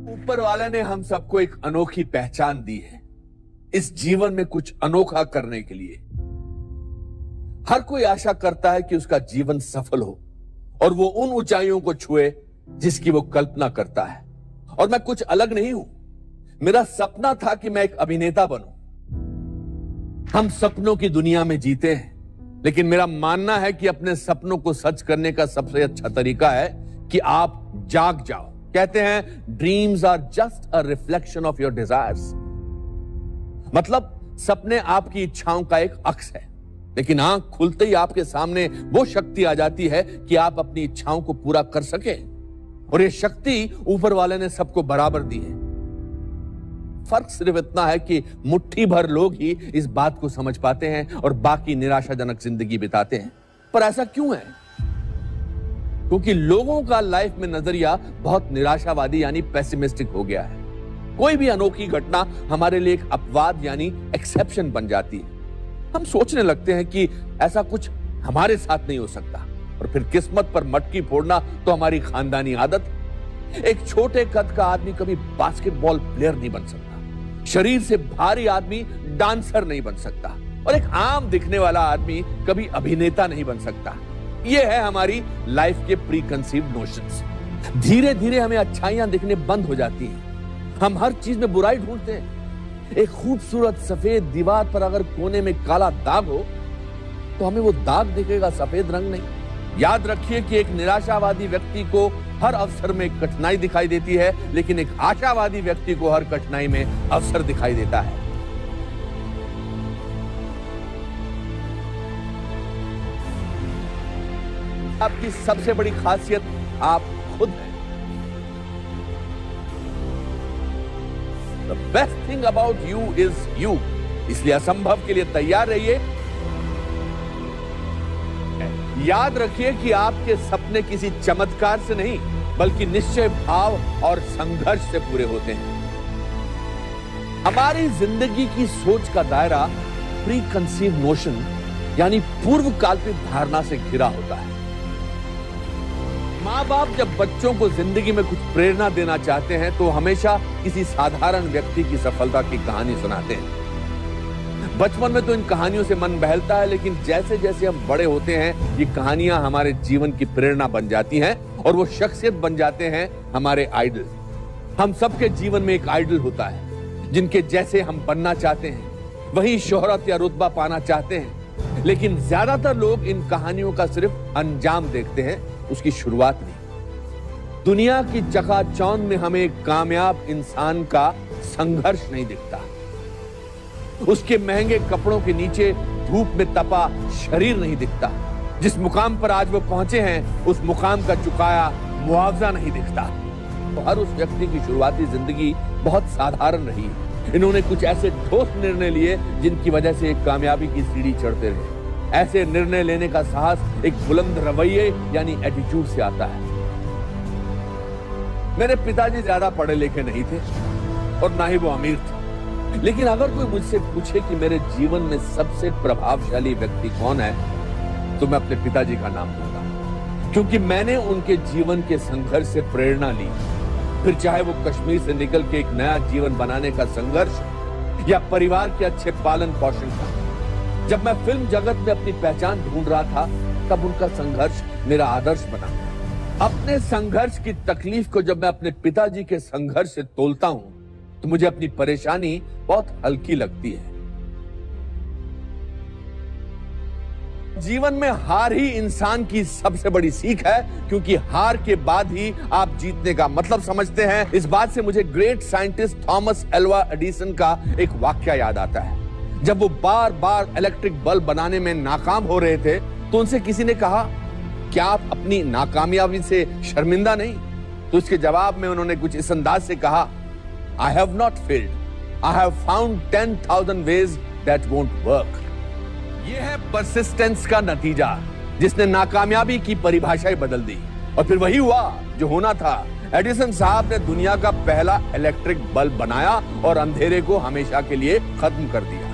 ऊपर वाले ने हम सबको एक अनोखी पहचान दी है इस जीवन में कुछ अनोखा करने के लिए। हर कोई आशा करता है कि उसका जीवन सफल हो और वो उन ऊंचाइयों को छुए जिसकी वो कल्पना करता है। और मैं कुछ अलग नहीं हूं। मेरा सपना था कि मैं एक अभिनेता बनूं। हम सपनों की दुनिया में जीते हैं, लेकिन मेरा मानना है कि अपने सपनों को सच करने का सबसे अच्छा तरीका है कि आप जाग जाओ। कहते हैं dreams are just a reflection of your desires. मतलब सपने आपकी इच्छाओं का एक अक्स है, लेकिन आंख खुलते ही आपके सामने वो शक्ति आ जाती है कि आप अपनी इच्छाओं को पूरा कर सके। और ये शक्ति ऊपर वाले ने सबको बराबर दी है। फर्क सिर्फ इतना है कि मुट्ठी भर लोग ही इस बात को समझ पाते हैं और बाकी निराशाजनक जिंदगी बिताते हैं। पर ऐसा क्यों है? क्योंकि लोगों का लाइफ में नजरिया बहुत निराशावादी यानी पेसिमिस्टिक हो गया है। कोई भी अनोखी घटना हमारे लिए एक अपवाद यानी एक्सेप्शन बन जाती है। हम सोचने लगते हैं कि ऐसा कुछ हमारे साथ नहीं हो सकता, और फिर किस्मत पर मटकी फोड़ना तो हमारी खानदानी आदत है। एक छोटे कद का आदमी कभी बास्केटबॉल प्लेयर नहीं बन सकता, शरीर से भारी आदमी डांसर नहीं बन सकता, और एक आम दिखने वाला आदमी कभी अभिनेता नहीं बन सकता। यह है हमारी लाइफ के प्री कंसीव्ड नोशंस। धीरे धीरे हमें अच्छाइयां दिखने बंद हो जाती हैं। हम हर चीज में बुराई ढूंढते हैं। एक खूबसूरत सफेद दीवार पर अगर कोने में काला दाग हो तो हमें वो दाग दिखेगा, सफेद रंग नहीं। याद रखिए कि एक निराशावादी व्यक्ति को हर अवसर में कठिनाई दिखाई देती है, लेकिन एक आशावादी व्यक्ति को हर कठिनाई में अवसर दिखाई देता है। आपकी सबसे बड़ी खासियत आप खुद हैं। The best thing about you is you। इसलिए असंभव के लिए तैयार रहिए। याद रखिए कि आपके सपने किसी चमत्कार से नहीं, बल्कि निश्चय भाव और संघर्ष से पूरे होते हैं। हमारी जिंदगी की सोच का दायरा प्री कंसीव नोशन यानी पूर्व कल्पित धारणा से घिरा होता है। माँ बाप जब बच्चों को जिंदगी में कुछ प्रेरणा देना चाहते हैं तो हमेशा किसी साधारण व्यक्ति की सफलता की कहानी सुनाते हैं। बचपन में तो इन कहानियों से मन बहलता है, लेकिन जैसे जैसे हम बड़े होते हैं ये कहानियां हमारे जीवन की प्रेरणा बन जाती हैं और वो शख्सियत बन जाते हैं हमारे आइडल। हम सबके जीवन में एक आइडल होता है जिनके जैसे हम बनना चाहते हैं, वही शोहरत या रुतबा पाना चाहते हैं। लेकिन ज्यादातर लोग इन कहानियों का सिर्फ अंजाम देखते हैं, उसकी शुरुआत नहीं। दुनिया की चकाचौंध में हमें एक कामयाब इंसान का संघर्ष नहीं दिखता। उसके महंगे कपड़ों के नीचे धूप में तपा शरीर नहीं दिखता। जिस मुकाम पर आज वो पहुंचे हैं उस मुकाम का चुकाया मुआवजा नहीं दिखता। तो हर उस व्यक्ति की शुरुआती जिंदगी बहुत साधारण रही। इन्होंने कुछ ऐसे ठोस निर्णय लिए जिनकी वजह से एक कामयाबी की सीढ़ी चढ़ते रहे। ऐसे निर्णय लेने का साहस एक बुलंद रवैये यानी एटीट्यूड से आता है। मेरे पिताजी ज्यादा पढ़े लिखे नहीं थे और ना ही वो अमीर थे, लेकिन अगर कोई मुझसे पूछे कि मेरे जीवन में सबसे प्रभावशाली व्यक्ति कौन है तो मैं अपने पिताजी का नाम दूंगा, क्योंकि मैंने उनके जीवन के संघर्ष से प्रेरणा ली। फिर चाहे वो कश्मीर से निकल के एक नया जीवन बनाने का संघर्ष या परिवार के अच्छे पालन पोषण का। जब मैं फिल्म जगत में अपनी पहचान ढूंढ रहा था तब उनका संघर्ष मेरा आदर्श बना। अपने संघर्ष की तकलीफ को जब मैं अपने पिताजी के संघर्ष से तोलता हूं तो मुझे अपनी परेशानी बहुत हल्की लगती है। जीवन में हार ही इंसान की सबसे बड़ी सीख है, क्योंकि हार के बाद ही आप जीतने का मतलब समझते हैं। इस बात से मुझे great scientist Thomas Alva Edison का एक वाक्य याद आता है। जब वो बार बार इलेक्ट्रिक बल्ब बनाने में नाकाम हो रहे थे तो उनसे किसी ने कहा, क्या आप अपनी नाकामयाबी से शर्मिंदा नहीं? तो उसके जवाब में उन्होंने कुछ इस अंदाज से कहा, I have not failed. I have found 10,000 ways that won't work. ये है परसिस्टेंस का नतीजा, जिसने नाकामयाबी की परिभाषा ही बदल दी। और फिर वही हुआ जो होना था। एडिसन साहब ने दुनिया का पहला इलेक्ट्रिक बल्ब बनाया और अंधेरे को हमेशा के लिए खत्म कर दिया।